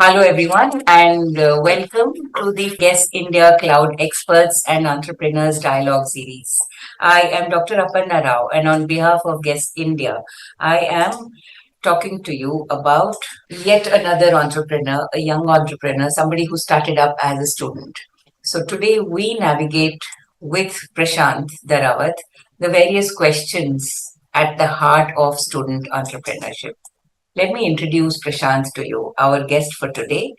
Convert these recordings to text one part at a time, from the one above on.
Hello, everyone, and welcome to the Guess India Cloud Experts and Entrepreneurs Dialogue Series. I am Dr. Aparna Rao, and on behalf of Guess India, I am talking to you about yet another entrepreneur, a young entrepreneur, somebody who started up as a student. So today we navigate with Prashanth Dharawath the various questions at the heart of student entrepreneurship. Let me introduce Prashanth to you, our guest for today.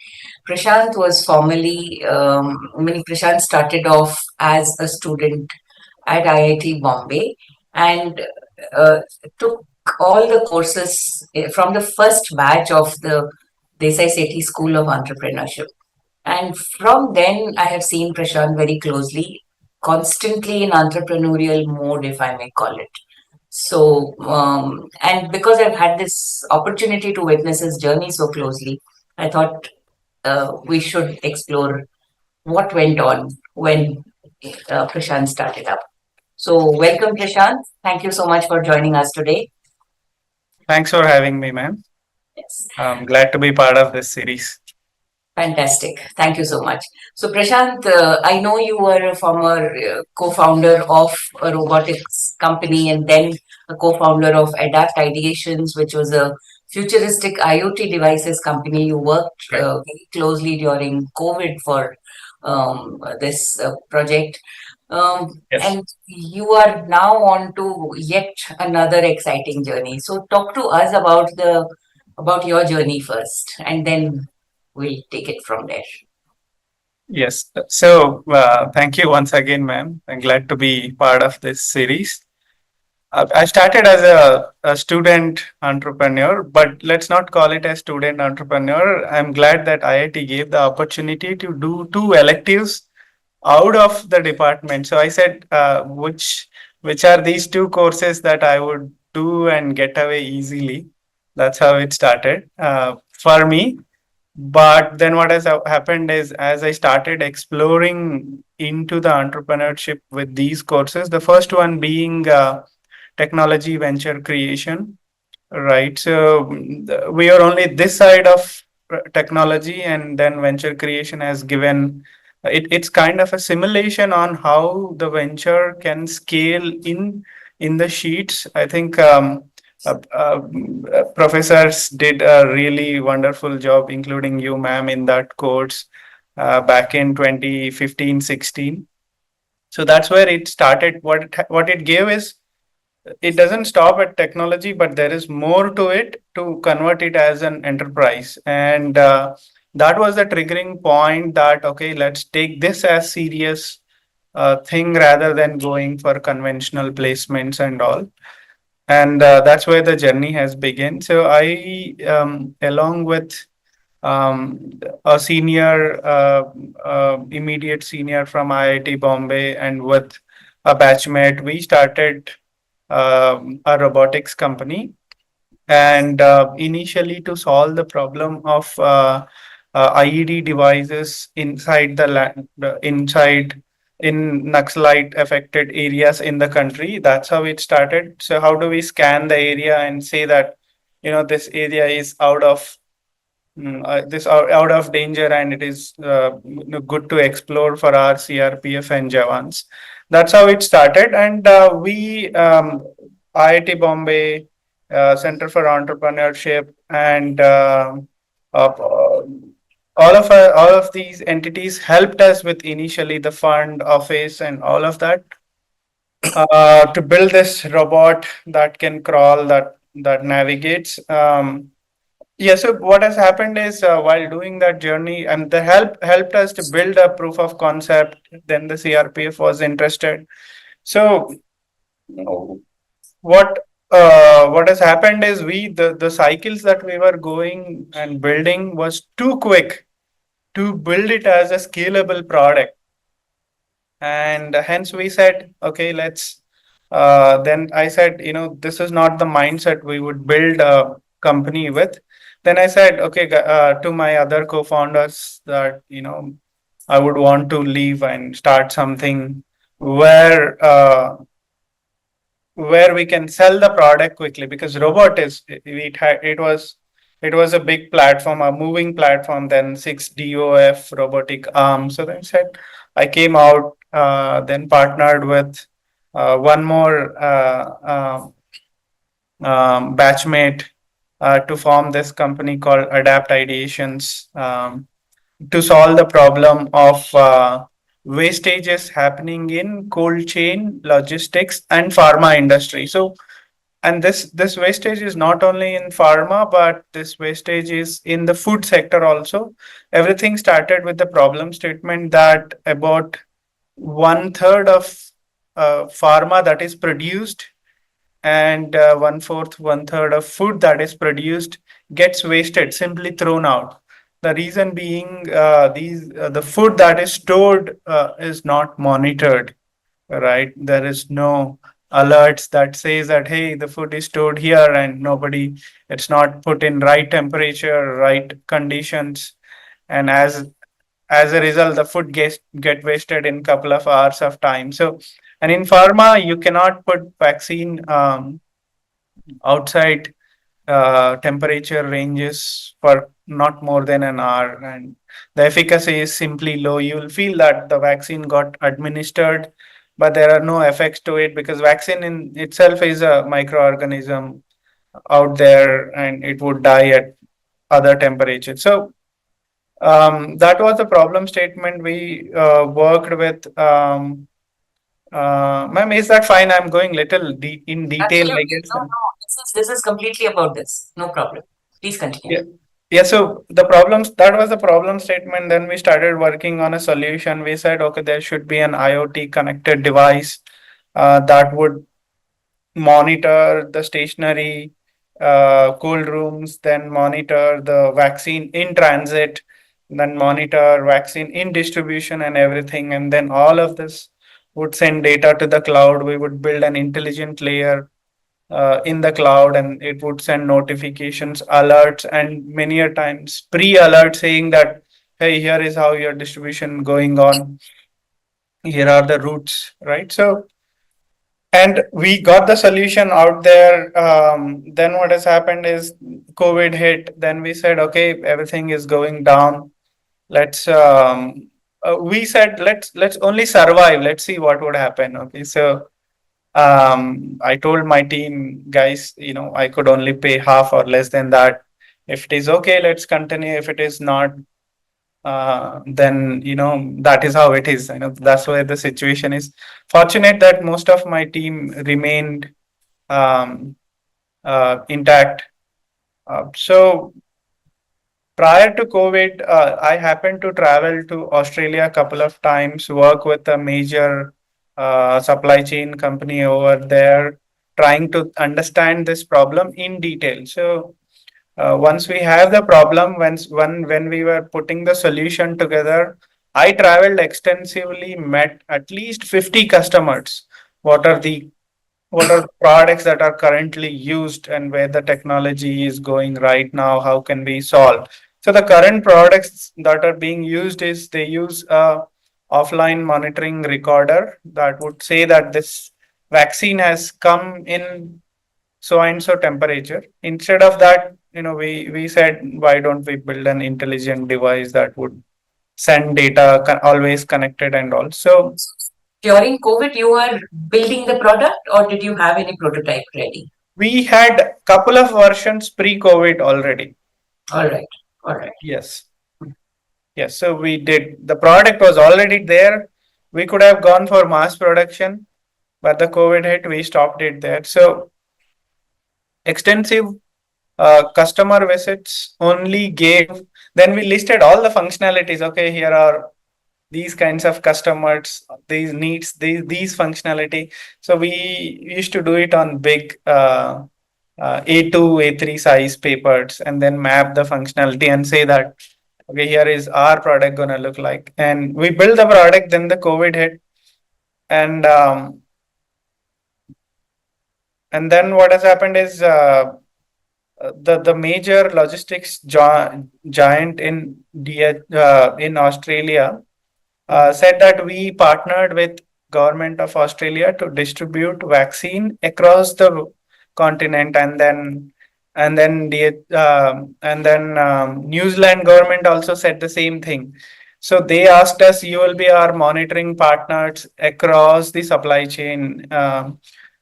Prashanth was formerly, Prashanth started off as a student at IIT Bombay and uh, took all the courses from the first batch of the Desai Sethi School of Entrepreneurship. And from then, I have seen Prashanth very closely, constantly in entrepreneurial mode, if I may call it. And because I've had this opportunity to witness his journey so closely, I thought we should explore what went on when Prashant started up. So, welcome, Prashant. Thank you so much for joining us today. Thanks for having me, ma'am. Yes. I'm glad to be part of this series. Fantastic. Thank you so much. So, Prashant, I know you were a former co-founder of a robotics company and then a co-founder of Adapt Ideations, which was a futuristic IoT devices company. You worked Right. very closely during COVID for this project. Yes. And you are now on to yet another exciting journey. So, talk to us about your journey first, and then we'll take it from there. Yes. So, thank you once again, ma'am. I'm glad to be part of this series. I started as a student entrepreneur, but let's not call it a student entrepreneur. I'm glad that IIT gave the opportunity to do two electives out of the department. So I said, which are these two courses that I would do and get away easily. That's how it started for me. But then what has happened is, as I started exploring into the entrepreneurship with these courses, the first one being technology venture creation, right? So we are only this side of technology, and then venture creation has given it's kind of a simulation on how the venture can scale in the sheets. I think professors did a really wonderful job, including you, ma'am, in that course back in 2015-16. So that's where it started. What it gave is, it doesn't stop at technology, but there is more to it to convert it as an enterprise. And that was the triggering point that, okay, let's take this as serious thing rather than going for conventional placements and all. And that's where the journey has begun. So I, along with a senior, immediate senior from IIT Bombay, and with a batchmate, we started a robotics company. And initially, to solve the problem of IED devices inside the land, inside in Naxalite affected areas in the country. That's how it started. So how do we scan the area and say that, this area is out of danger, and it is good to explore for our CRPF and Jawans. That's how it started, and we IIT Bombay, Center for Entrepreneurship, and uh, all of these entities helped us with initially the fund office and all of that to build this robot that can crawl, that navigates. Yeah, so what has happened is, while doing that journey, and the helped us to build a proof of concept. Then the CRPF was interested. So what what has happened is, the cycles that we were going and building was too quick to build it as a scalable product, and hence we said, okay, let's. Then I said, this is not the mindset we would build a company with. Then I said, okay, to my other co-founders, that I would want to leave and start something where we can sell the product quickly, because robot is it was it was a big platform, a moving platform, then six DOF robotic arms. So then said, I came out, then partnered with one more batchmate to form this company called Adapt Ideations, to solve the problem of wastages happening in cold chain logistics and pharma industry. So, and this wastage is not only in pharma, but this wastage is in the food sector also. Everything started with the problem statement that about one third of pharma that is produced, and one fourth, one third of food that is produced gets wasted, simply thrown out. The reason being, these the food that is stored is not monitored, right? There is no alerts that says that, hey, the food is stored here, and nobody, it's not put in right temperature, right conditions, and as a result, the food get wasted in couple of hours of time. So, and in pharma, you cannot put vaccine outside temperature ranges for not more than an hour, and the efficacy is simply low. You will feel that the vaccine got administered, but there are no effects to it, because vaccine in itself is a microorganism out there, and it would die at other temperatures. So that was the problem statement we worked with. Ma'am, is that fine? I'm going little in detail, I Absolutely. guess. No, no. This is completely about this. No problem. Please continue. Yeah. Yeah, so the problems, that was the problem statement. Then we started working on a solution. We said, okay, there should be an IoT connected device that would monitor the stationary cold rooms, then monitor the vaccine in transit, then monitor vaccine in distribution and everything. And then all of this would send data to the cloud. We would build an intelligent layer in the cloud, and it would send notifications, alerts, and many a times pre-alert saying that, hey, here is how your distribution going on, here are the routes, right? So, and we got the solution out there. Then what has happened is COVID hit. Then we said, okay, everything is going down. Let's we said, let's only survive, let's see what would happen. Okay, so I told my team, guys, I could only pay half or less than that. If it is okay, let's continue. If it is not, then that is how it is. That's where the situation is. Fortunate that most of my team remained um, intact. So prior to COVID, I happened to travel to Australia a couple of times, work with a major supply chain company over there, trying to understand this problem in detail. So once we have the problem, when we were putting the solution together, I traveled extensively, met at least 50 customers. What are the what are the products that are currently used, and where the technology is going right now, how can we solve? So the current products that are being used is, they use a offline monitoring recorder that would say that this vaccine has come in so and so temperature. Instead of that, we said, why don't we build an intelligent device that would send data always connected and all. So During COVID, you are building the product, or did you have any prototype ready? we had couple of versions pre-COVID already. All right. All right. Yes. Yes. So we did. The product was already there. We could have gone for mass production, but the COVID hit, we stopped it there. So extensive customer visits only gave, then we listed all the functionalities. Okay, here are these kinds of customers, these needs, these functionality. So we used to do it on big A2, A3 size papers, and then map the functionality and say that, okay, here is our product gonna look like. And we built the product, then the COVID hit. And then what has happened is, the major logistics giant in Australia said that we partnered with government of Australia to distribute vaccine across the continent, and then New Zealand government also said the same thing. So they asked us, you will be our monitoring partners across the supply chain.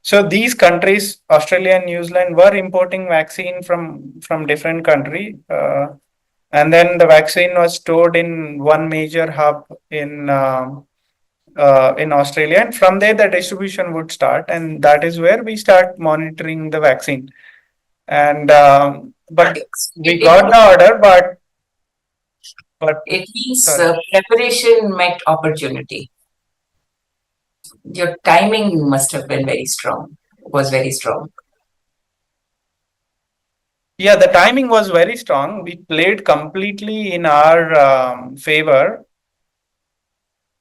So these countries, Australia and New Zealand, were importing vaccine from different country, and then the vaccine was stored in one major hub in Australia, and from there the distribution would start, and that is where we start monitoring the vaccine. And but we It, got the order, but it means sorry. preparation met opportunity. Your timing must have been very strong, was very strong. Yeah, the timing was very strong. We played completely in our favor.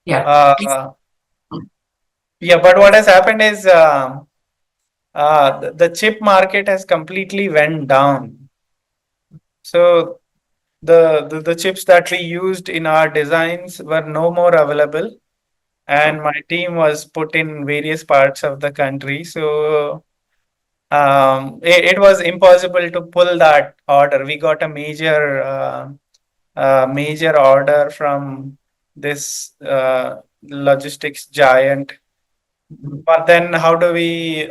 Yeah. Uh, yeah, but what has happened is the chip market has completely went down. So the chips that we used in our designs were no more available, and my team was put in various parts of the country. So it was impossible to pull that order. We got a major order from this logistics giant. But then how do we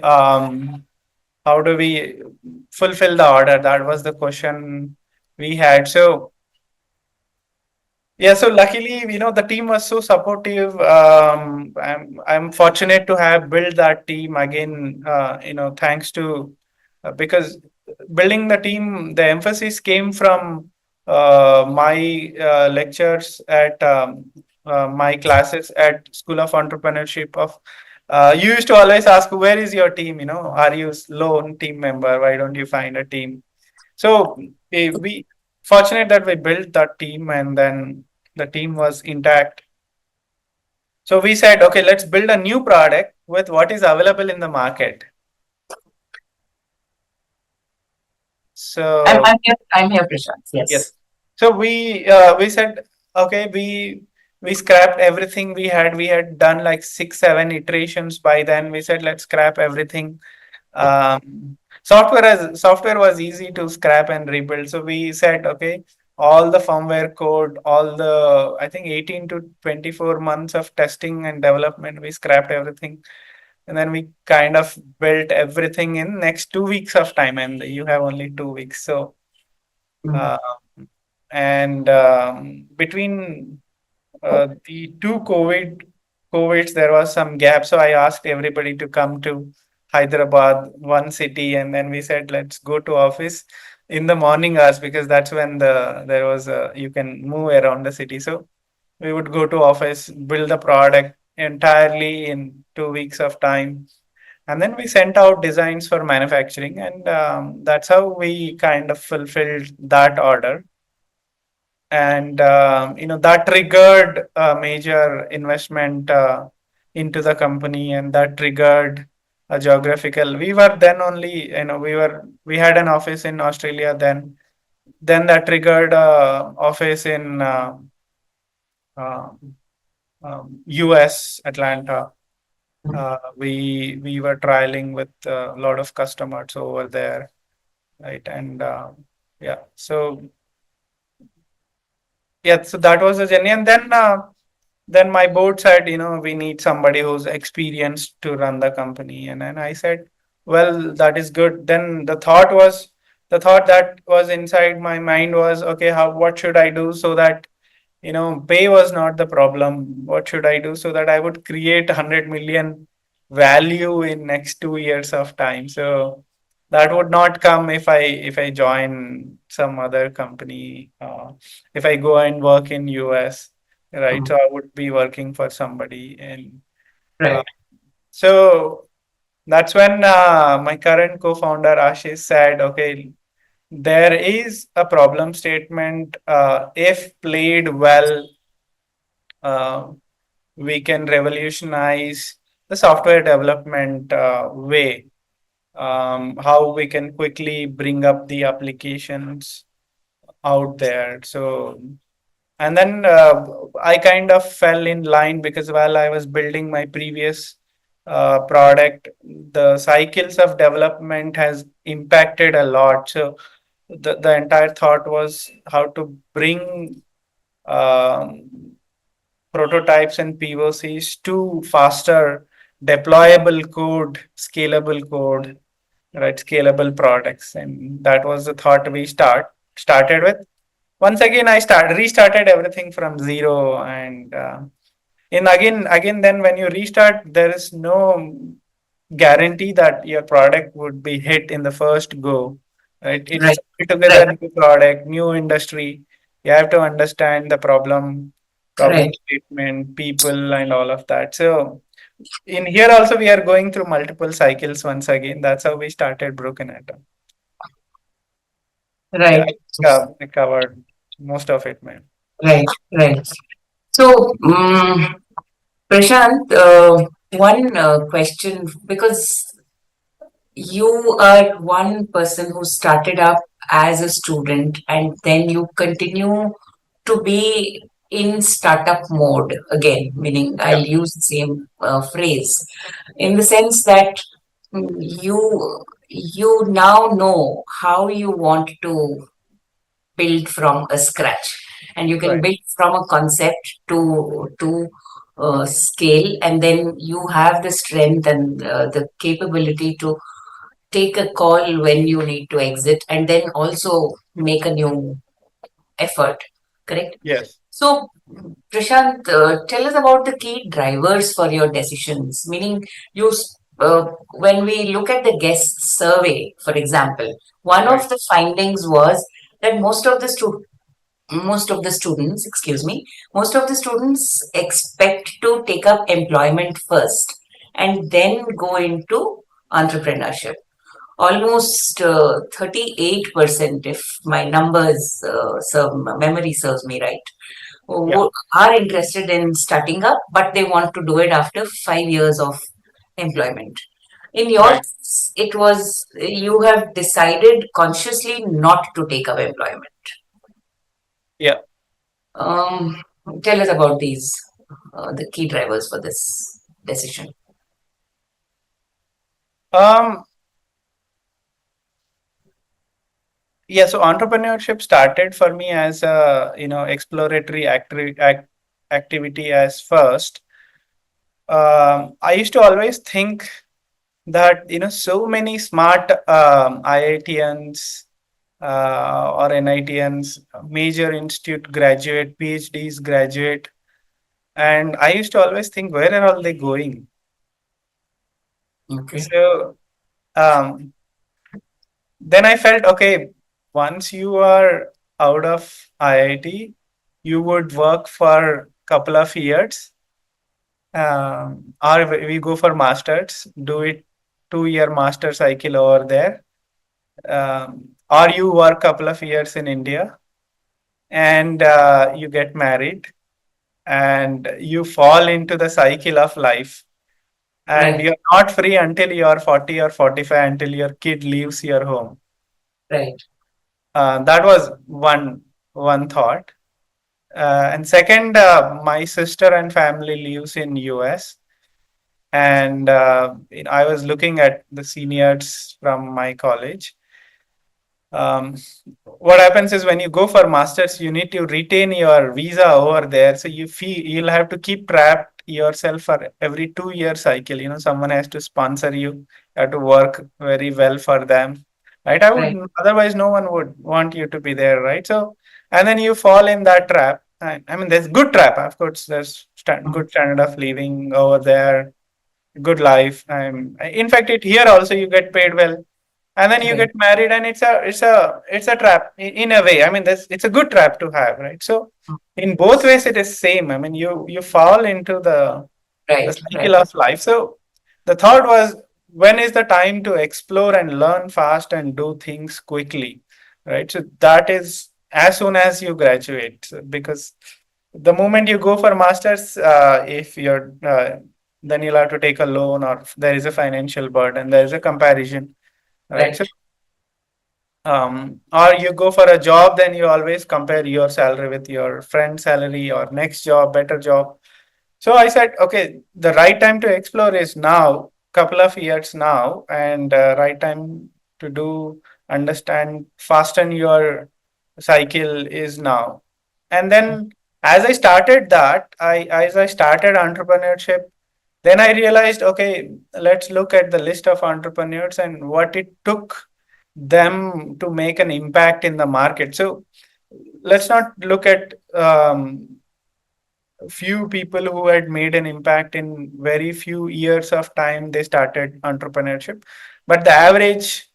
fulfill the order? That was the question we had. So yeah, so luckily, the team was so supportive. I'm fortunate to have built that team again. Thanks to because building the team, the emphasis came from my lectures at my classes at School of Entrepreneurship. You used to always ask, "Where is your team? Are you lone team member? Why don't you find a team?" So we fortunate that we built that team, and then the team was intact. So we said, okay, let's build a new product with what is available in the market. So I'm here. I'm here, Prashant. yes, Yes. so we said, okay, we scrapped everything we had. We had done like 6 7 iterations by then. We said, let's scrap everything. Software was easy to scrap and rebuild. So we said, okay, all the firmware code, all the I think 18 to 24 months of testing and development, we scrapped everything, and then we kind of built everything in next 2 weeks of time, and you have only 2 weeks. So Mm. uh, and between the two COVIDs, there was some gap. So I asked everybody to come to Hyderabad, one city, and then we said, let's go to office in the morning hours because that's when there was you can move around the city. So we would go to office, build the product entirely in 2 weeks of time, and then we sent out designs for manufacturing, and that's how we kind of fulfilled that order. And that triggered a major investment into the company, and that triggered a geographical. We were then only, we had an office in Australia. Then that triggered a office in uh, US, Atlanta. We were trialing with a lot of customers over there, right? And yeah, so yeah, so that was the journey. And then my board said, we need somebody who's experienced to run the company. And then I said, well, that is good. Then the thought that was inside my mind was, okay, what should I do so that, pay was not the problem. What should I do so that I would create 100 million value in next 2 years of time? So that would not come if I join some other company, if I go and work in US, right? Mm. So I would be working for somebody, and uh, Right. so that's when my current co-founder Ashish said, okay, there is a problem statement. If played well, uh, we can revolutionize the software development way. How we can quickly bring up the applications out there. So, and then I kind of fell in line because while I was building my previous product, the cycles of development has impacted a lot. So the entire thought was how to bring um, prototypes and POCs to faster deployable code, scalable code, right? Scalable products, and that was the thought we started with. Once again, I restarted everything from zero, and in again then when you restart, there is no guarantee that your product would be hit in the first go, right? Right. It's altogether new product, new industry. You have to understand the problem Right. statement, people, and all of that. So in here also we are going through multiple cycles once again. That's how we started Brokenatom. Yeah, Right. I covered most of it, man. Right. Right. So, Prashant, one question, because you are one person who started up as a student and then you continue to be in startup mode again, meaning I'll Yeah, use the same phrase in the sense that you now know how you want to build from a scratch, and you can right. build from a concept to scale, and then you have the strength and the capability to take a call when you need to exit and then also make a new effort, correct? Yes. So, Prashant, tell us about the key drivers for your decisions. Meaning, when we look at the guest survey, for example, one Right. of the findings was that most of the students, excuse me, most of the students expect to take up employment first and then go into entrepreneurship. Almost 38%, if my memory serves me right, Yeah. are interested in starting up, but they want to do it after 5 years of employment. In your Right. case, it was you have decided consciously not to take up employment. Yeah. Um, Tell us about these, the key drivers for this decision. Um, yeah, so entrepreneurship started for me as a, exploratory activity as first. I used to always think that, so many smart IITians or NITians, major institute graduate, PhDs graduate, and I used to always think, where are all they going? Okay. So um, then I felt, okay, once you are out of IIT, you would work for a couple of years, or we go for masters, do it 2 year master cycle over there, or you work couple of years in India, and you get married, and you fall into the cycle of life, and Right. you're not free until you are 40 or 45, until your kid leaves your home. Right. That was one thought. And second, my sister and family lives in US, and I was looking at the seniors from my college. Um, what happens is when you go for masters, you need to retain your visa over there. So you'll have to keep trapped yourself for every 2 year cycle. Someone has to sponsor you. You have to work very well for them, right? I would Right. otherwise no one would want you to be there, right? So and then you fall in that trap. I mean, there's good trap, of course. There's good standard of living over there, good life. In fact, it here also you get paid well, and then you Right. get married, and it's a trap in a way. I mean, it's a good trap to have, right? So in both ways it is same. I mean, you fall into the Right. cycle Right. of life. So the thought was, when is the time to explore and learn fast and do things quickly, right? So that is as soon as you graduate. Because the moment you go for masters, if you're then you'll have to take a loan, or there is a financial burden, there is a comparison, right? Right. So or you go for a job, then you always compare your salary with your friend's salary, or next job, better job. So I said, okay, the right time to explore is now. couple of years now, and right time to do understand fasten your cycle is now. And then as I started that, as I started entrepreneurship, then I realized, okay, let's look at the list of entrepreneurs and what it took them to make an impact in the market. So let's not look at few people who had made an impact in very few years of time they started entrepreneurship, but the average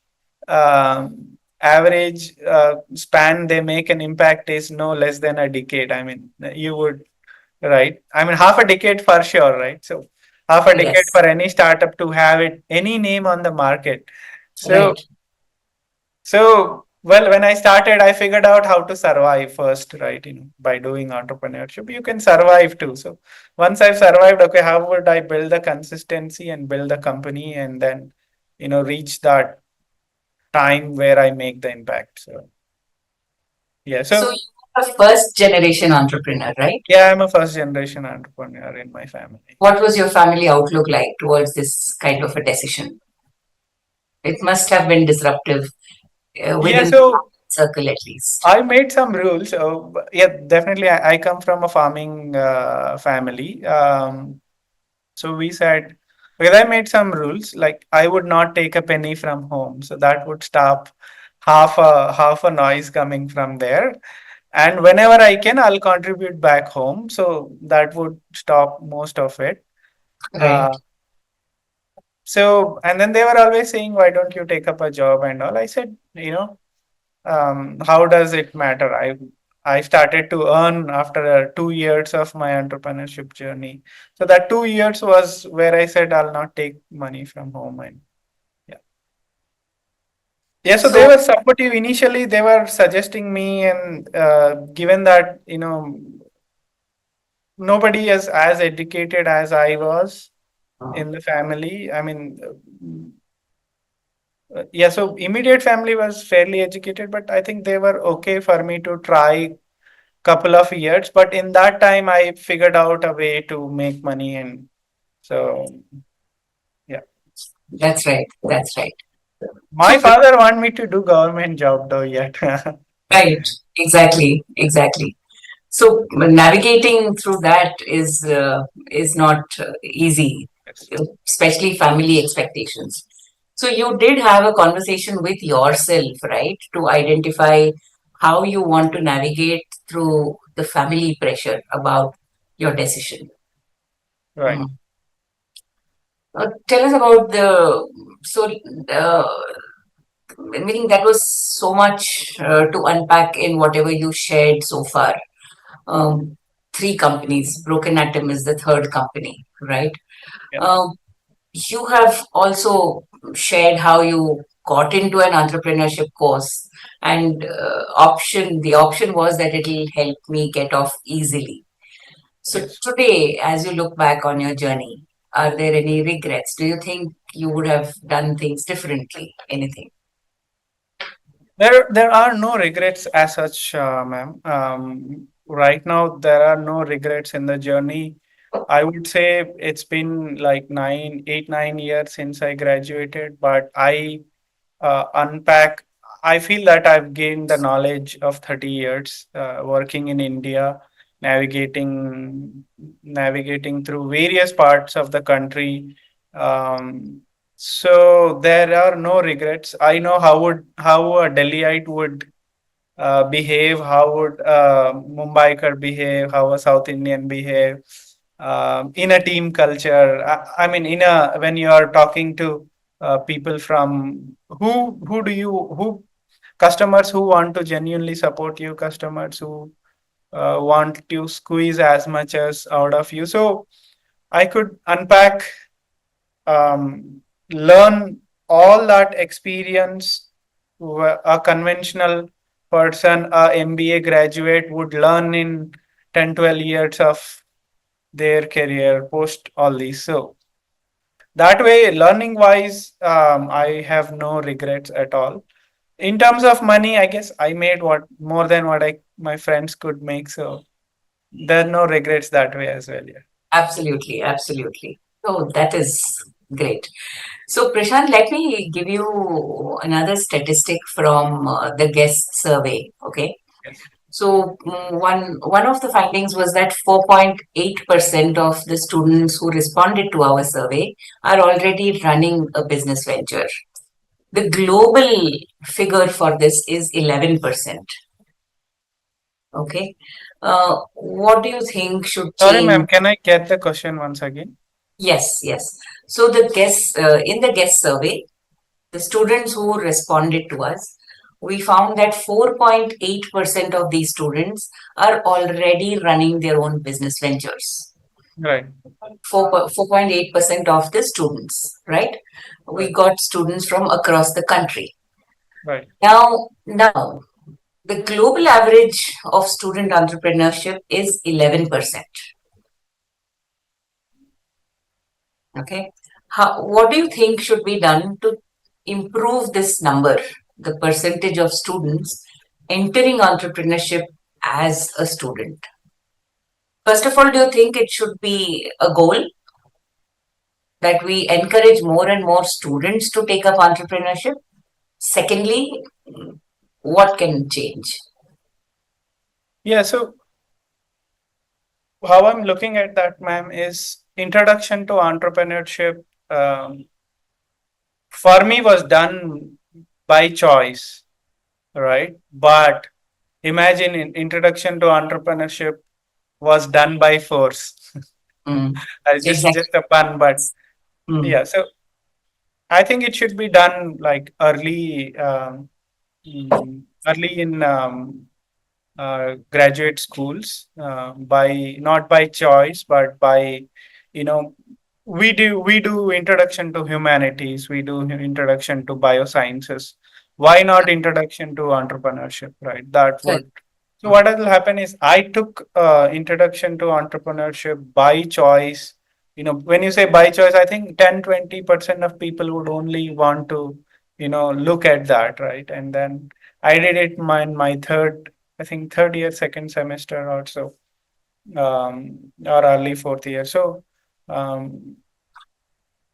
span they make an impact is no less than a decade. I mean, you would, right, I mean, half a decade for sure, right? So half a decade Yes, for any startup to have it any name on the market. So right. well, when I started, I figured out how to survive first, right? By doing entrepreneurship, you can survive too. So once I've survived, okay, how would I build the consistency and build the company and then, reach that time where I make the impact. So yeah, So so you are a first generation entrepreneur, right? yeah, I'm a first generation entrepreneur in my family. What was your family outlook like towards this kind of a decision? It must have been disruptive Yeah, within the so circle at least. I made some rules. So yeah, definitely, I come from a farming family. So we said, because I made some rules, like I would not take a penny from home. So that would stop half a noise coming from there. And whenever I can, I'll contribute back home. So that would stop most of it. Right. Uh, and then they were always saying, why don't you take up a job and all? I said, how does it matter? I started to earn after 2 years of my entrepreneurship journey. So that 2 years was where I said I'll not take money from home. And yeah, yeah. So they So, were supportive initially. They were suggesting me, and given that nobody is as educated as I was in the family. I mean, yeah. So immediate family was fairly educated, but I think they were okay for me to try couple of years, but in that time I figured out a way to make money. And so yeah, that's right. That's right. my So, father want me to do government job though yet. right. Exactly. Exactly. So navigating through that is not easy, Yes. especially family expectations. So you did have a conversation with yourself, right, to identify how you want to navigate through the family pressure about your decision. Right. Mm. Tell us about uh, meaning that was so much to unpack in whatever you shared so far. Um, three companies. Brokenatom is the third company, right? Yeah. Um, you have also shared how you got into an entrepreneurship course, and the option was that it'll help me get off easily. So Yes. today, as you look back on your journey, are there any regrets? Do you think you would have done things differently? Anything? There are no regrets as such, ma'am. Right now there are no regrets in the journey. I would say it's been like 9 8 9 years since I graduated, but I unpack. I feel that I've gained the knowledge of 30 years working in India, navigating through various parts of the country. Um, so there are no regrets. I know how a Delhiite would behave, how would Mumbaiker behave, how a South Indian behave in a team culture. I mean, when you are talking to people from who do you who customers who want to genuinely support you, customers who want to squeeze as much as out of you. So I could unpack, learn all that experience a conventional person, a MBA graduate would learn in 10 12 years of their career post all these. So that way, learning wise, I have no regrets at all. In terms of money, I guess I made what more than what my friends could make. So there are no regrets that way as well. Yeah. Absolutely, absolutely. So that is Great. So, Prashant, let me give you another statistic from the guest survey. Okay. Yes. So, one of the findings was that 4.8% of the students who responded to our survey are already running a business venture. The global figure for this is 11%. Okay. What do you think should Sorry, change? ma'am, can I get the question once again? Yes, yes. So in the guest survey, the students who responded to us, we found that 4.8% of these students are already running their own business ventures. Right, 4.8% of the students, right? We right, got students from across the country. right. Now, the global average of student entrepreneurship is 11%. Okay. What do you think should be done to improve this number, the percentage of students entering entrepreneurship as a student? First of all, do you think it should be a goal that we encourage more and more students to take up entrepreneurship? Secondly, what can change? Yeah, so how I'm looking at that, ma'am, is introduction to entrepreneurship for me was done by choice, right? But imagine introduction to entrepreneurship was done by force. Mm, Just exactly. a pun, but Mm, yeah. So I think it should be done like early, early in graduate schools by not by choice but by you know we do introduction to humanities, we do introduction to biosciences. Why not introduction to entrepreneurship, right? That correct. would so what will happen is I took introduction to entrepreneurship by choice. When you say by choice, I think 10-20% of people would only want to look at that, right? And then I did it my third, I think third year, second semester or so, or early fourth year. Um,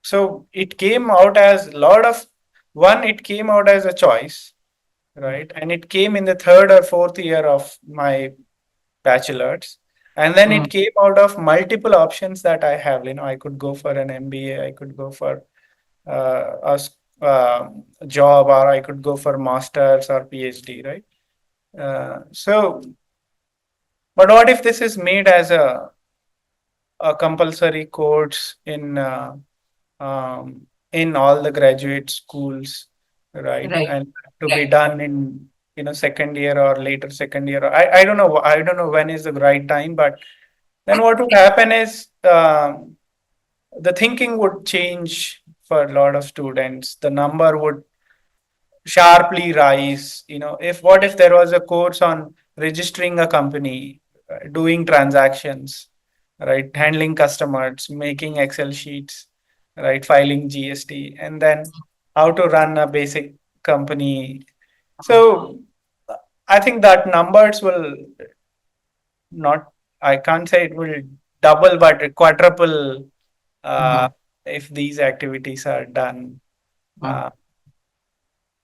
so it came out as a lot of one. It came out as a choice, right? And it came in the third or fourth year of my bachelor's, and then Mm, it came out of multiple options that I have. I could go for an MBA, I could go for a job, or I could go for masters or PhD, right? So but what if this is made as a compulsory course in all the graduate schools, right? right. And to be done in second year or later second year. I don't know. I don't know when is the right time, but then what would happen is the thinking would change for a lot of students. The number would sharply rise. If what if there was a course on registering a company, doing transactions, right, handling customers, making Excel sheets, right, filing GST, and then how to run a basic company. So I think that numbers will not, I can't say it will double, but quadruple uh, Mhm, if these activities are done. mm. Uh,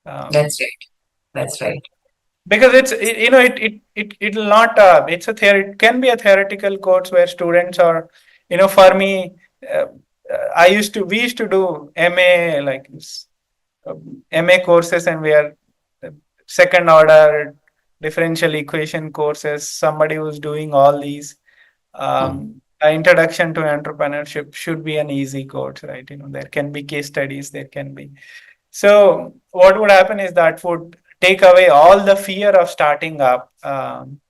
um, That's right. That's right. because it'll not it's a theory, it can be a theoretical course where students are for me, uh, we used to do MA like this, MA courses, and we are uh, second order differential equation courses. Somebody who's doing all these Mm, introduction to entrepreneurship should be an easy course, right? There can be case studies, there can be. So what would happen is that would take away all the fear of starting up, and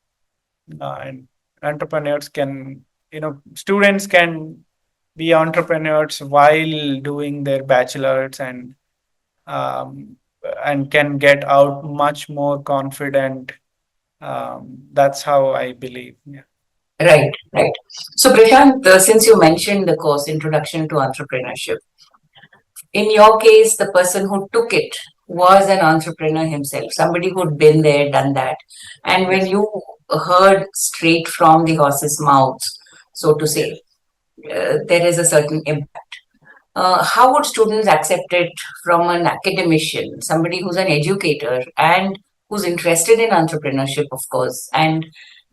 entrepreneurs can, students can be entrepreneurs while doing their bachelor's, um, and can get out much more confident. That's how I believe. Yeah. right, right. So, Prashant, since you mentioned the course Introduction to Entrepreneurship, in your case, the person who took it was an entrepreneur himself, somebody who'd been there, done that. And when Yes. you heard straight from the horse's mouth, so to Yes. say, there is a certain impact. how would students accept it from an academician, somebody who's an educator and who's interested in entrepreneurship, of course, and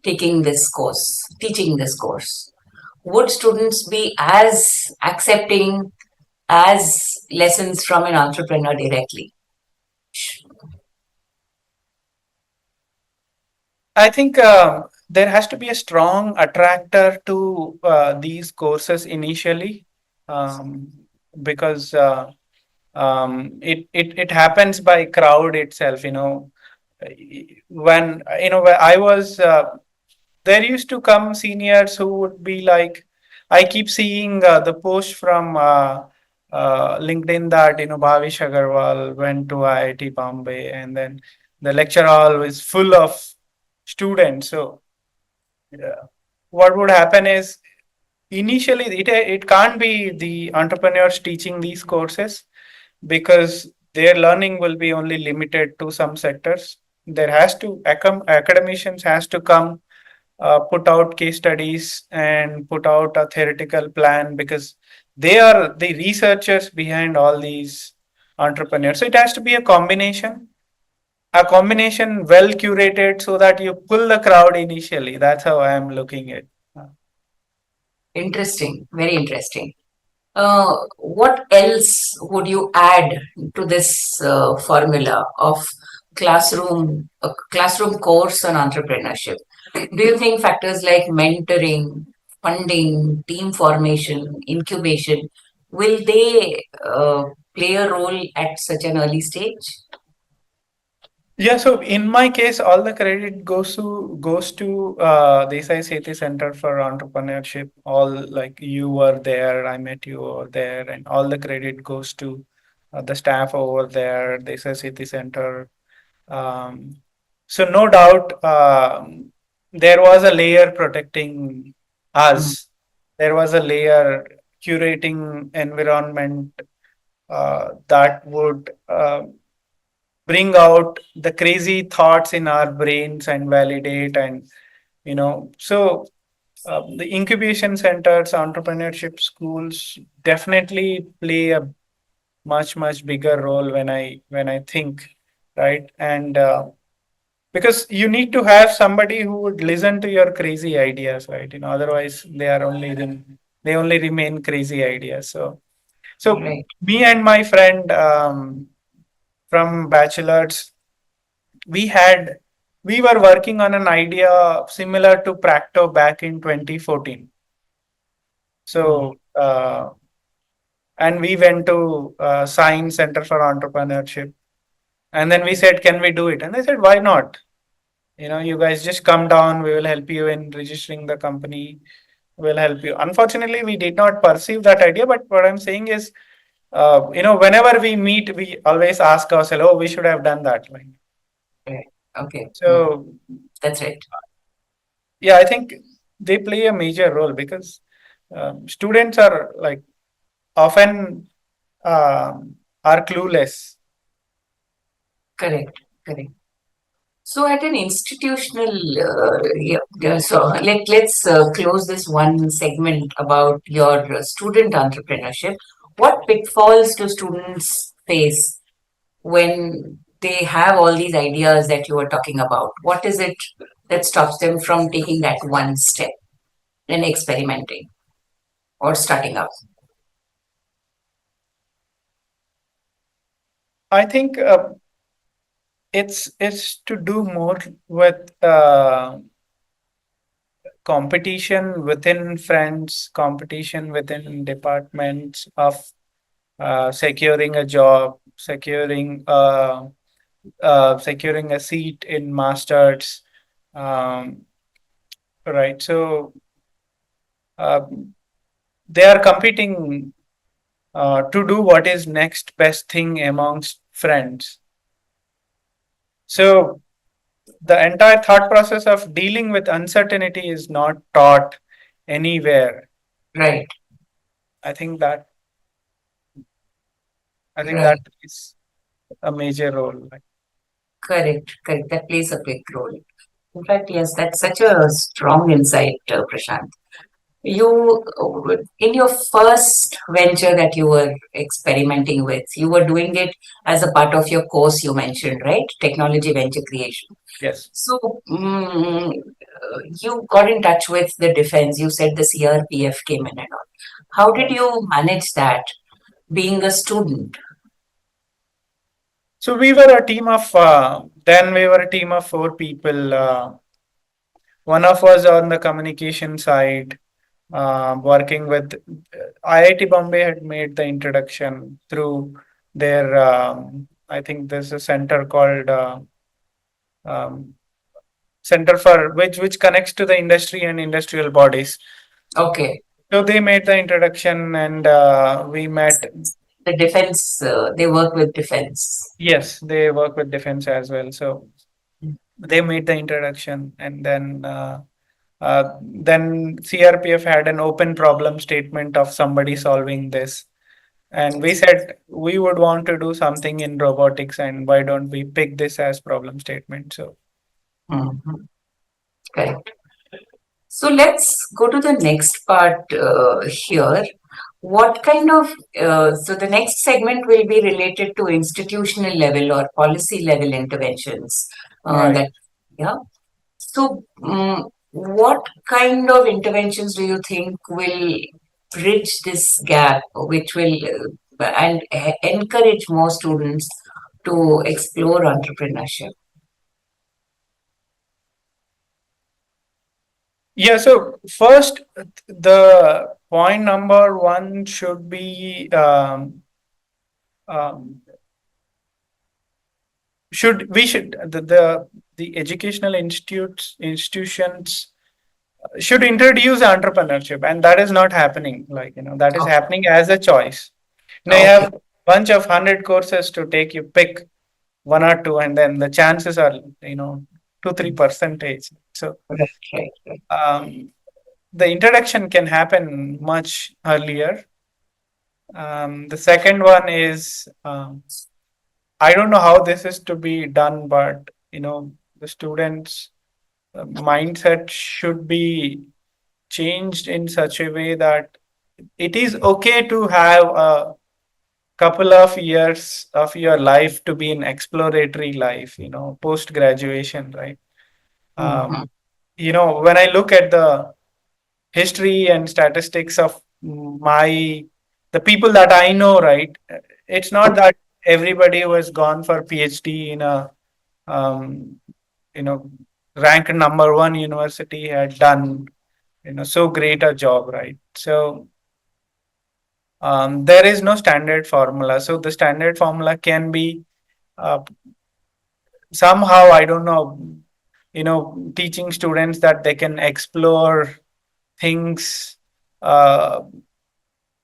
teaching this course? Would students be as accepting as lessons from an entrepreneur directly? I think there has to be a strong attractor to these courses initially, um, because it happens by crowd itself. When when I was there used to come seniors who would be like, I keep seeing the post from LinkedIn that Bhavish Agarwal went to IIT Bombay, and then the lecture hall was full of students. So what would happen is, initially it can't be the entrepreneurs teaching these courses, because their learning will be only limited to some sectors. There has to academicians has to come, put out case studies and put out a theoretical plan, because they are the researchers behind all these entrepreneurs. So it has to be a combination well curated, so that you pull the crowd initially. That's how I am looking at. Interesting, very interesting. What else would you add to this formula of classroom course on entrepreneurship? Do you think factors like mentoring, funding, team formation, incubation, will they play a role at such an early stage? Yeah, so in my case, all the credit goes to Desai Sethi Center for Entrepreneurship. All, like, you were there, I met you over there, and all the credit goes to the staff over there, Desai Sethi Center. Um, so no doubt, there was a layer protecting Mm, us. There was a layer curating environment that would bring out the crazy thoughts in our brains and validate. And so the incubation centers, entrepreneurship schools definitely play a much bigger role when I think, right? And because you need to have somebody who would listen to your crazy ideas, right? Otherwise they only remain crazy ideas. So right. me and my friend, from bachelor's, we had we were working on an idea similar to Practo back in 2014. Mm, So and we went to Science Center for Entrepreneurship, and then we said, can we do it? And they said, why not? You guys just come down, we will help you in registering the company, we'll help you. Unfortunately, we did not perceive that idea, but what I'm saying is, whenever we meet, we always ask ourselves, oh, we should have done that. Like, right. Okay. Mm, so that's right. yeah, I think they play a major role, because students are, like, often are clueless. Correct. Correct. So, at an institutional, so let's close this one segment about your student entrepreneurship. What pitfalls do students face when they have all these ideas that you were talking about? What is it that stops them from taking that one step and experimenting or starting up? I think it's to do more with competition within friends, competition within departments, of securing a job, securing a seat in masters. Um, right. So uh, they are competing to do what is next best thing amongst friends. So the entire thought process of dealing with uncertainty is not taught anywhere. Right, I think that I think that right. is a major role. Correct, correct. That plays a big role. In fact, yes, that's such a strong insight, Prashant. You, in your first venture that you were experimenting with, you were doing it as a part of your course you mentioned, right? Technology venture creation. Yes. So, you got in touch with the defense. You said the CRPF came in and all. How did Right. you manage that being a student? So we were a team of then we were a team of four people. One of us on the communication side, working with IIT Bombay had made the introduction through their I think there's a center called um, Center for which connects to the industry and industrial bodies. Okay. So they made the introduction and we met. The defense, they work with defense. Yes, they work with defense as well. So they made the introduction and then CRPF had an open problem statement of somebody solving this. And we said we would want to do something in robotics, and why don't we pick this as problem statement? So Mhm. Correct. So let's go to the next part here. What kind of, so the next segment will be related to institutional level or policy level interventions right. that, yeah. So, what kind of interventions do you think will bridge this gap, which will encourage more students to explore entrepreneurship? Yeah, so first, the point number one should be um, should the educational institutions should introduce entrepreneurship, and that is not happening. Like, that is Okay. happening as a choice. You Okay. have bunch of 100 courses to take. You pick one or two, and then the chances are 2-3 percentage. So Right, right, right. the introduction can happen much earlier. The second one is I don't know how this is to be done, but the students' mindset should be changed in such a way that it is okay to have a couple of years of your life to be an exploratory life, post graduation, right? Mhm. When I look at the history and statistics of my the people that I know, right? It's not that everybody who has gone for PhD in a um, you know ranked number one university had done so great a job, right? So there is no standard formula. So the standard formula can be uh, somehow, I don't know, teaching students that they can explore things uh,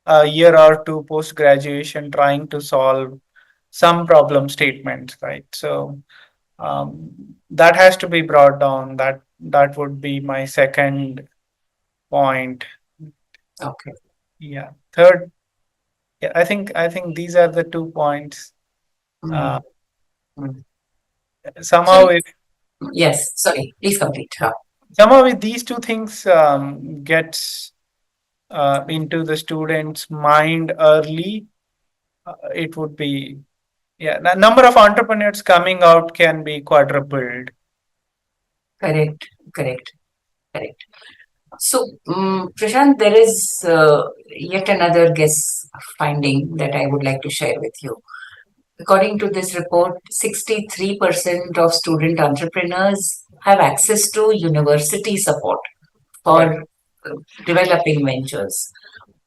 a year or two post graduation, trying to solve some problem statements, right? So that has to be brought down. That would be my second point. Okay. Yeah. Third, yeah, I think these are the 2 points. Uh, Mm. Mm. So, somehow if yes, sorry, please complete. somehow if these two things gets into the student's mind early, it would be, yeah, the number of entrepreneurs coming out can be quadrupled. Correct, correct, correct. So, Prashant, there is yet another guess finding that I would like to share with you. According to this report, 63% of student entrepreneurs have access to university support Right. for developing ventures,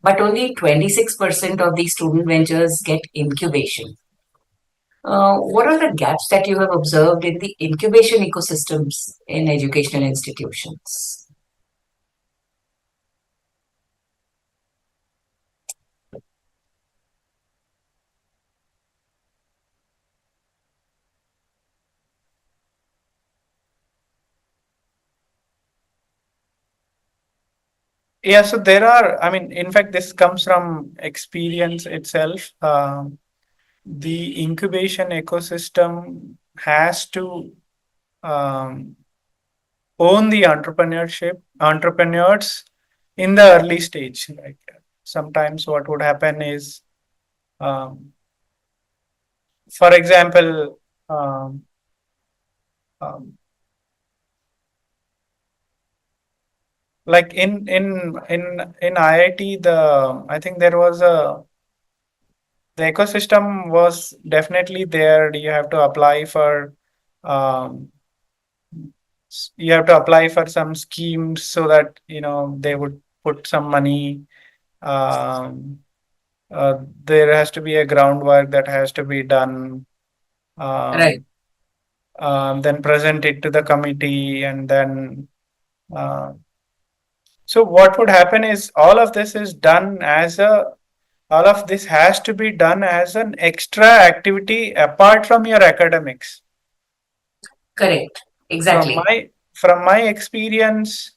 but only 26% of these student ventures get incubation. What are the gaps that you have observed in the incubation ecosystems in educational institutions? Yeah, so there are, I mean, in fact, this comes from experience itself. The incubation ecosystem has to um, own the entrepreneurs in the early stage. Like sometimes what would happen is, um, for example, um, like in IIT, I think there was the ecosystem was definitely there. You have to apply for um, you have to apply for some schemes so that they would put some money. Um, there has to be a groundwork that has to be done. Right. Um, then present it to the committee, and then uh, so what would happen is all of this has to be done as an extra activity apart from your academics. Correct. From Exactly. my experience,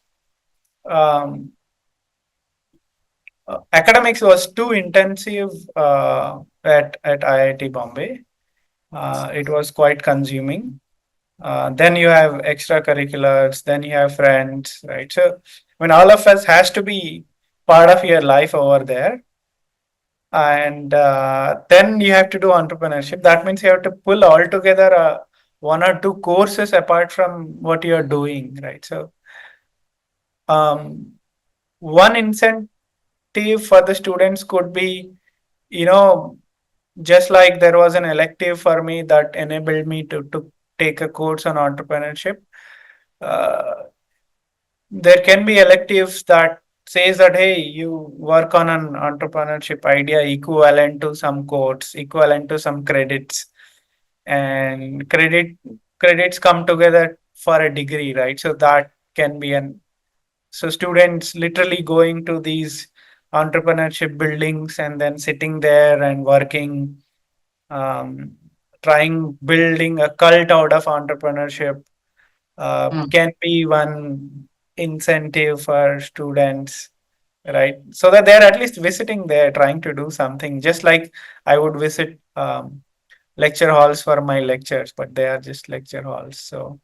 um, academics was too intensive at IIT Bombay. It was quite consuming. Then you have extracurriculars, then you have friends, right? So when all of us has to be part of your life over there, and then you have to do entrepreneurship. That means you have to pull all together one or two courses apart from what you're doing, right? So um, one incentive for the students could be, you know, just like there was an elective for me that enabled me to take a course on entrepreneurship. Uh, there can be electives that says that, hey, you work on an entrepreneurship idea equivalent to some course, equivalent to some credits, and credits come together for a degree, right? So that can be an so students literally going to these entrepreneurship buildings and then sitting there and working, um, trying building a cult out of entrepreneurship Mm. can be one incentive for students, right? So that they're at least visiting there, trying to do something. Just like I would visit lecture halls for my lectures, but they are just lecture halls. So,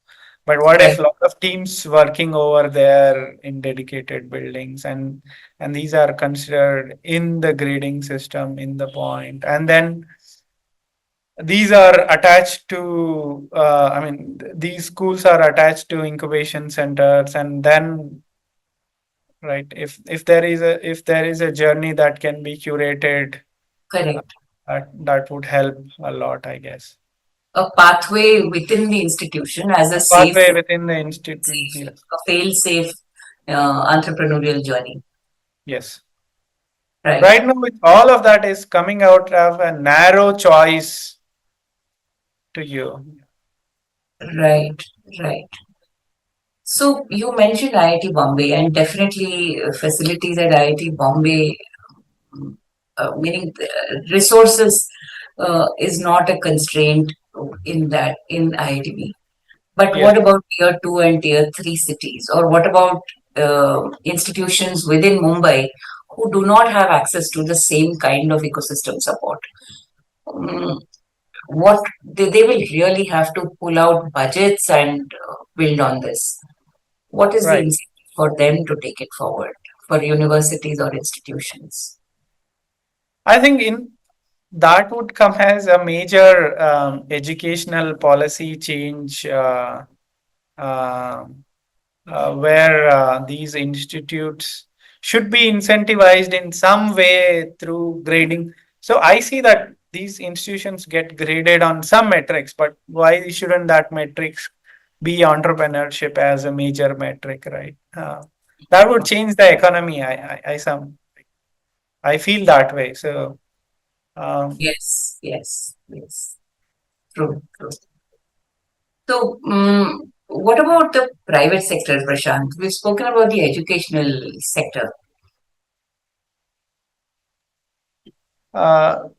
but what if Right. a lot of teams working over there in dedicated buildings, and these are considered in the grading system in the point, and then these are attached to these schools are attached to incubation centers, and then right, if there is a journey that can be curated, uh, Correct. that would help a lot, I guess. A pathway within the institution as a A safe, pathway within the institute, safe, yes. a fail-safe entrepreneurial journey. Yes. Right. Right now, with all of that is coming out of a narrow choice to you. Right. Right. So you mentioned IIT Bombay, and definitely facilities at IIT Bombay, meaning resources, is not a constraint in that in IITB. But Yes. what about tier two and tier three cities, or what about institutions within Mumbai who do not have access to the same kind of ecosystem support? Um, what they will really have to pull out budgets and build on this. What is the Right. incentive for them to take it forward for universities or institutions? I think in that would come as a major educational policy change, uh, where these institutes should be incentivized in some way through grading. So I see that these institutions get graded on some metrics, but why shouldn't that metrics be entrepreneurship as a major metric, right? That would change the economy. I feel that way. So um, Yes, yes, yes. True, true. So, what about the private sector, Prashant? We've spoken about the educational sector. uh,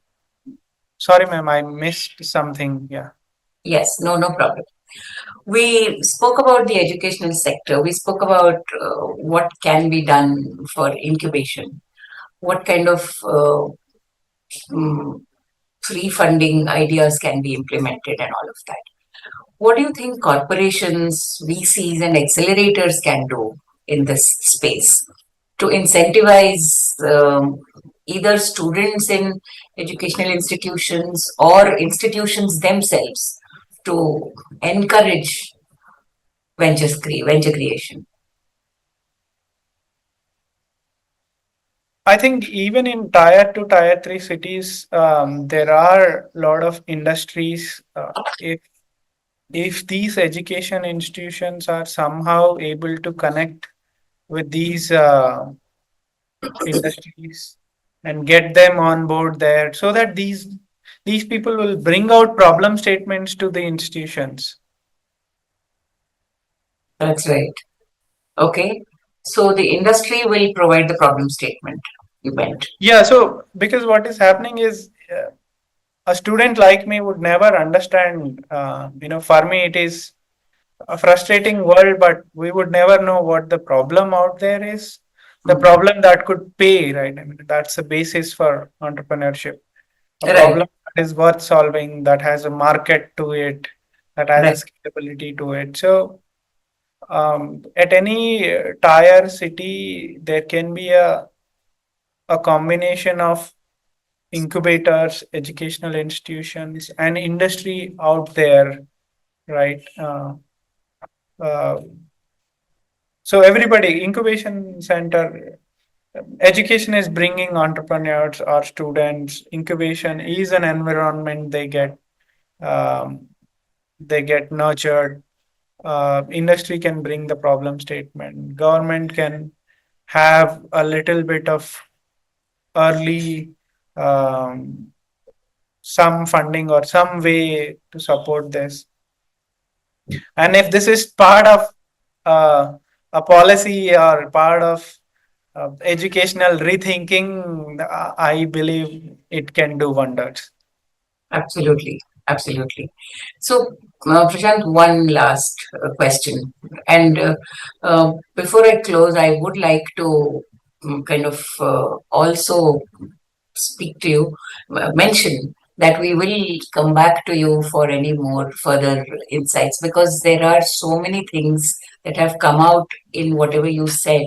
sorry, ma'am, I missed something. Yeah. Yes, no, no problem. We spoke about the educational sector. We spoke about what can be done for incubation, what kind of mm, free funding ideas can be implemented, and all of that. What do you think corporations, VCs, and accelerators can do in this space to incentivize either students in educational institutions or institutions themselves to encourage venture creation. I think even in tier 2, tier 3 cities, there are a lot of industries. If these education institutions are somehow able to connect with these industries and get them on board there, so that these people will bring out problem statements to the institutions. That's right. Okay. So the industry will provide the problem statement, you meant. Yeah, so because what is happening is a student like me would never understand. For me, it is a frustrating world, but we would never know what the problem out there is. The Mhm. problem that could pay, right? I mean, that's the basis for entrepreneurship. A Right, problem that is worth solving, that has a market to it, that has right, a scalability to it. So, at any tier city, there can be a combination of incubators, educational institutions, and industry out there, right? Uh, so everybody, incubation center, education is bringing entrepreneurs or students. Incubation is an environment um, they get nurtured. Industry can bring the problem statement. Government can have a little bit of early um, some funding or some way to support this. And if this is part of a policy or part of educational rethinking, I believe it can do wonders. absolutely, absolutely. So, Prashant, one last question. And before I close, I would like to kind of also speak to you, mention that we will come back to you for any more further insights, because there are so many things that have come out in whatever you said,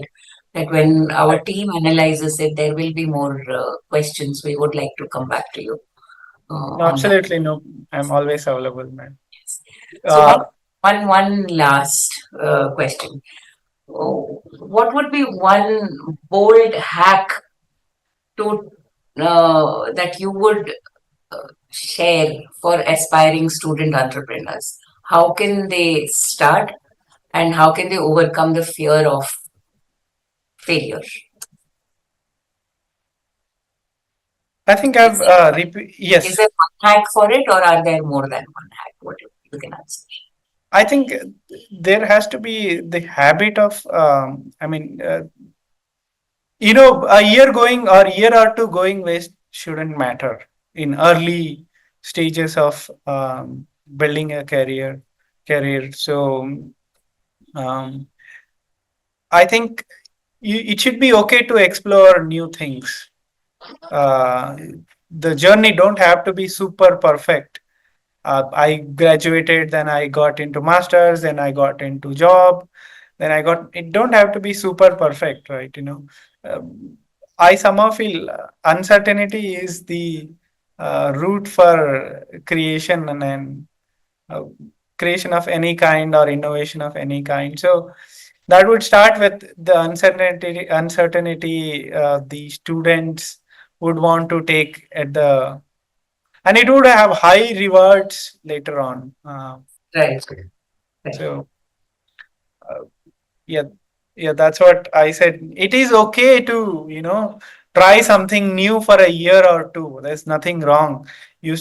that when our Right. team analyzes it, there will be more questions. We would like to come back to you No, on that. absolutely no. I'm always available, man. So Uh, one last question. What would be one bold hack to that you would share for aspiring student entrepreneurs? How can they start, and how can they overcome the fear of failure? I think Is I've there, is yes. there one hack for it, or are there more than one hack? What you can answer? I think there has to be the habit of. I mean, a year going or year or two going waste shouldn't matter in early stages of building a career. So um, I think it should be okay to explore new things. uh, the journey don't have to be super perfect. I graduated, then I got into masters, then I got into job, then I got. It don't have to be super perfect, right? I somehow feel uncertainty is the root for creation and uh, creation of any kind or innovation of any kind. So that would start with the uncertainty the students would want to take at the, and it would have high rewards later on. Right, right. So uh, yeah, yeah, that's what I said. It is okay to, try something new for a year or two. There's nothing wrong. You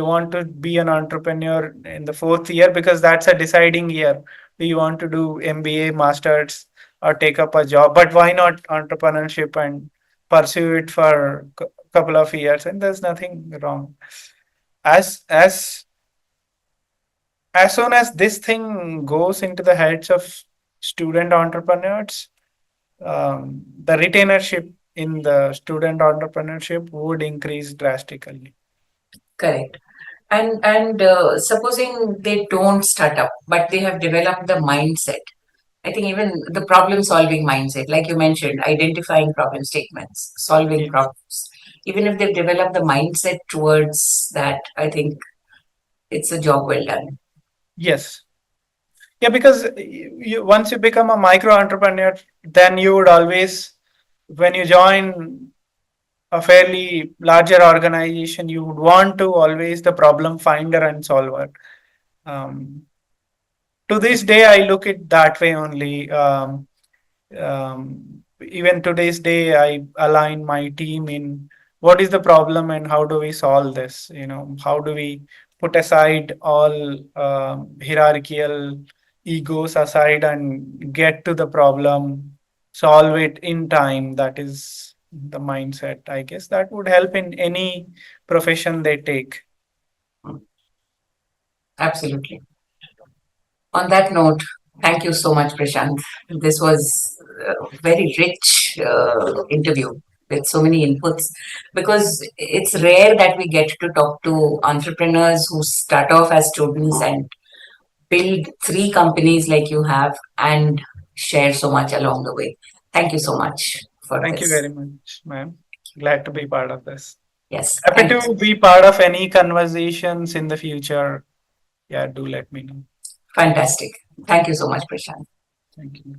want to be an entrepreneur in the fourth year because that's a deciding year. Do you want to do MBA, masters, or take up a job? But why not entrepreneurship and pursue it for a couple of years? And there's nothing wrong. As as soon as this thing goes into the heads of student entrepreneurs, the retainership in the student entrepreneurship would increase drastically. Correct. And supposing they don't start up, but they have developed the mindset I think even the problem solving mindset, like you mentioned, identifying problem statements, solving Yes. problems. Even if they've developed the mindset towards that, I think it's a job well done. Yes. Yeah, because once you become a micro entrepreneur, then you would always, when you join a fairly larger organization, you would want to always the problem finder and solver. Um, to this day, I look it that way only. Even today's day, I align my team in what is the problem and how do we solve this. How do we put aside all hierarchical egos aside and get to the problem, solve it in time. That is the mindset. I guess that would help in any profession they take. Absolutely. On that note, thank you so much, Prashant. This was a very rich interview with so many inputs, because it's rare that we get to talk to entrepreneurs who start off as students and build three companies like you have and share so much along the way. Thank you so much for Thank you this. very much, ma'am. Glad to be part of this. Yes, Happy thank you. to be part of any conversations in the future. Yeah, do let me know. Fantastic. Thank you so much, Prashant. Thank you.